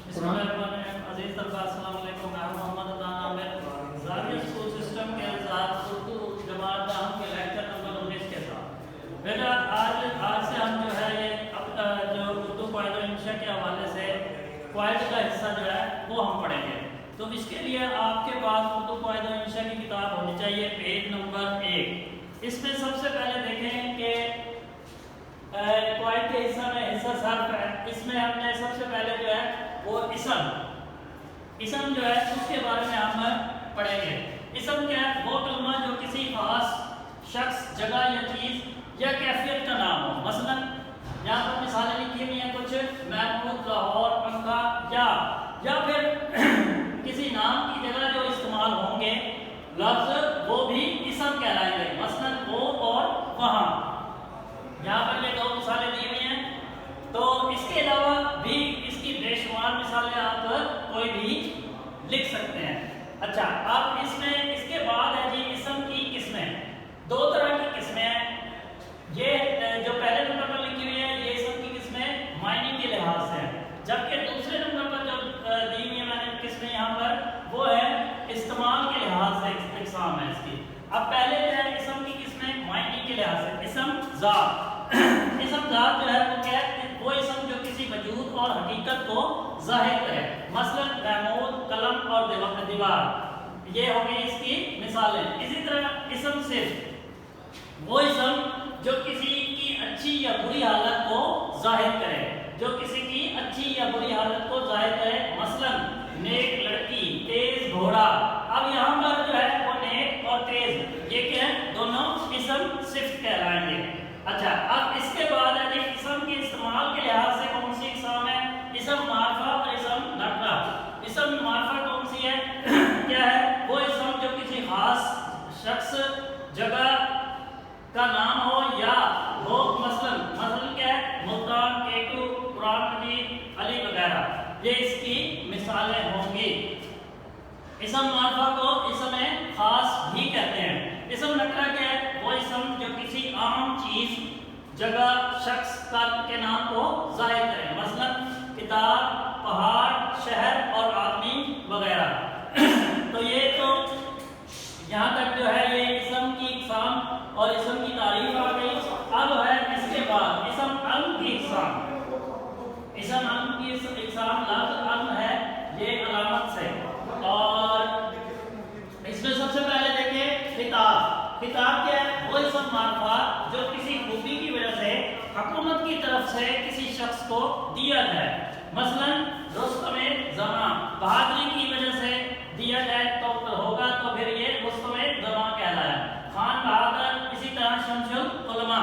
बिस्मिल्लाहिर्रहमानिर्रहीम। अज़ीज़ तलबा अस्सलाम वालेकुम। मैं मोहम्मद अदनान आमिर ज़ाविया स्कूल सिस्टम के साथ उर्दू जमात हम के लेक्चर नंबर 19 के साथ। बेटा आज से हम जो है ये जो उर्दू क़वाइद व इंशा के हवाले से क़वाइद का हिस्सा जो है वो हम पढ़ेंगे। तो इसके लिए आपके पास उर्दू क़वाइद व इंशा की किताब होनी चाहिए, पेज नंबर 1। इसमें सबसे पहले देखें कि क़वाइद के हिस्सा में हिस्सा सर्फ है। इसमें हमने सबसे पहले जो है वो इसम जो है उसके बारे में हम पढ़ेंगे। इसम क्या है? वो कलमा जो किसी खास शख्स, जगह या चीज़ या कैफियत का नाम हो। मसलन यहाँ पर मिसालें लिखी हुई हैं कुछ, महमूद, लाहौर, पंखा या फिर किसी नाम की जगह जो इस्तेमाल होंगे लफ्ज़ वो भी इसम कहलाएंगे। मसलन वो और वहाँ, यहाँ पर ये दो मिसालें दी हुई हैं। तो इसके अलावा भी इसकी बेशुमार मिसालें आप कोई भी लिख सकते हैं। अच्छा, अब इसमें इसके बाद है जी इसम की किस्में। दो तरह की किस्में हैं। ये जो पहले नंबर पर लिखी हुई है ये इसम की किस्में मायने के लिहाज से हैं, जबकि दूसरे नंबर पर जो दी हुई है मैंने किस्में यहाँ पर वो है इस्तेमाल के लिहाज से इकसाम है इसकी। अब पहले जो है इसम की किस्में मायने के लिहाज से। इसम ज़ात इसम ज़ात जो है वो क्या है? वो इसम जो किसी वजूद और हकीकत को ज़ाहिर करे। मसलन महमूद, कलम और दीवार, ये हो गई इसकी मिसालें। इसी तरह इसम सिर्फ वो इसम जो किसी की अच्छी या बुरी हालत को ज़ाहिर करे, जो किसी की अच्छी या बुरी हालत को ज़ाहिर करे। मसलन नेक लड़की, तेज घोड़ा। अब यहाँ पर जो है वो नेक और तेज ये क्या है? दोनों इसम सिर्फ कहलाएंगे। अच्छा, अब इसके बाद है इसम के इस्तेमाल के लिहाज से कौन सी इकसाम है? इसम मारफा और इसम नकरा। इसम मारफा कौन सी है? क्या है? वो इसम जो किसी खास शख्स, जगह का नाम हो या हो। मसलन क्या है? मुल्तान, केटू, कुरान मजीद, अली वगैरह, ये इसकी मिसालें होंगी। इसम मारफा को इसम खास भी कहते हैं। इसम नकरा क्या है? वो इसम जो किसी आम चीज, जगह, शख्स के नाम को जाहिर करें। मसलन किताब, पहाड़, शहर और आदमी वगैरह। तो ये तो यहाँ तक जो है ये इसम की इकसाम और इसम की तारीफ आ गई। अब है इसके बाद इसम अलम की इकसाम। इसम अलम की इकसाम लफ्ज़ अलम है ये अलामत से। और इसमें सबसे पहले देखिए खिताब। खिताब क्या है? वो इसम मारफा जो किसी खूबी की वजह से हुकूमत की तरफ से किसी शख्स को दिया जाए। मसलन रुस्तमे ज़मा, बहादुरी की वजह से दिया जाए तो होगा तो फिर ये रुस्तमे ज़मा कहलाया। खान बहादुर, इसी तरह शमशुल उलमा।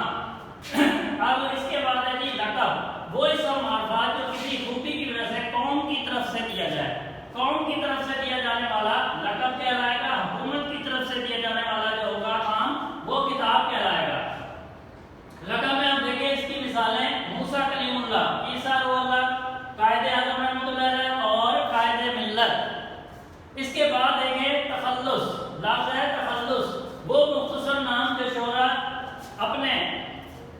अब इसके बाद है जी लक़ब। वो इसम मारफा जो किसी खूबी की वजह से कौम की तरफ से दिया जाए। कौम की तरफ से दिया जाने वाला लक़ब कहलाएगा। हुकूमत की तरफ से दिया जाने वाला जो होगा नाम वो किताब कहलाएगा। लक़ब में आप देखिए इसकी मिसालें मूसा कलीमुल्लाह, ईसा रूहुल्लाह, कायदे आज़म रहमतुल्लाह और कायदे मिल्लत। इसके बाद देखिए तखल्लुस। लफ्ज़ है तखल्लुस, वो मुख्तसर नाम जो शोरा अपने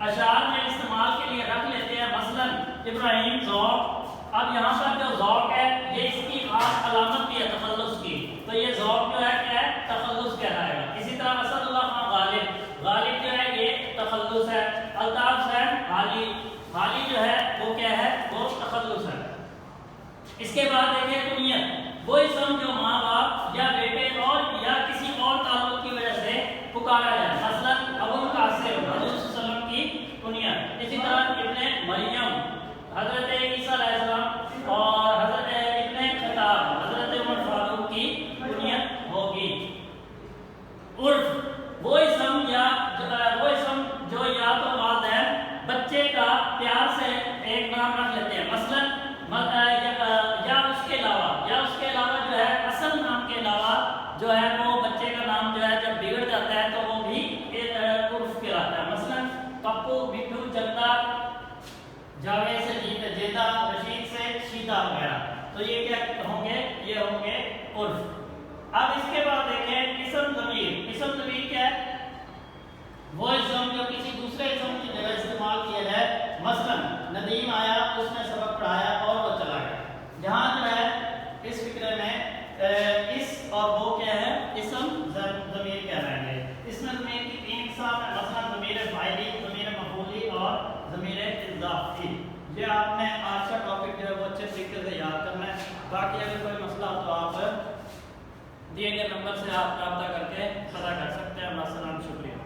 अशार में इस्तेमाल के लिए रख लेते हैं। मसलन इब्राहिम ज़ौक़। अब यहाँ पर जो ज़ौक़ है ये इसकी खास अलामत भी है तखल्लुस की, तो ये ज़ौक़ जो है क्या है? तखल्लुस कहलाएगा। इसी तरह असदुल्लाह खान गालिब, गालिब जो है ये तखल्लुस है। अल्ताफ हुसैन हाली, हाली जो है वो क्या है? वो तखल्लुस है। इसके बाद देखिए कुनियत। वो इसम जो माँ बाप या बेटे और या किसी और ताल्लुक की वजह से पुकारा जाए। मसलन अबुल कासिम हज़रत सल्लल्लाहु अलैहि वसल्लम की कुनियत। इसी तरह इब्ने मरियम हज़रत ईसा अलैहिस्सलाम और हज़रत इब्ने खत्ताब हज़रत उमर फारूक की कुनियत होगी। उर्फ वो इसम जो या तो वालिदैन बच्चे का प्यार से एक नाम रख लेते हैं। मसलन या उसके अलावा जो है असल नाम के अलावा जो है वो बच्चे का नाम जो है जब बिगड़ जाता है तो वो भी एक उर्फ कहलाता है। मसलन पप्पू, बिट्टू, चंदा, जावेद से जेदा, रशीद से शीदा वगैरह। तो ये क्या होंगे? ये होंगे उर्फ। अब इसके बाद देखें इसम ज़मीर। इसम ज़मीर क्या है? वो इसम जो किसी दूसरे इसम की जगह इस्तेमाल किया जाए। मसलन नदीम आया, उसने सबक पढ़ाया और वो चला गया। जहाँ اضافی. یہ آپ نے آج کا ٹاپک جو ہے وہ اچھے طریقے سے یاد کرنا ہے. باقی اگر کوئی مسئلہ ہو تو آپ دیے گئے نمبر سے آپ رابطہ کر کے پتہ کر سکتے ہیں. السلام، شکریہ.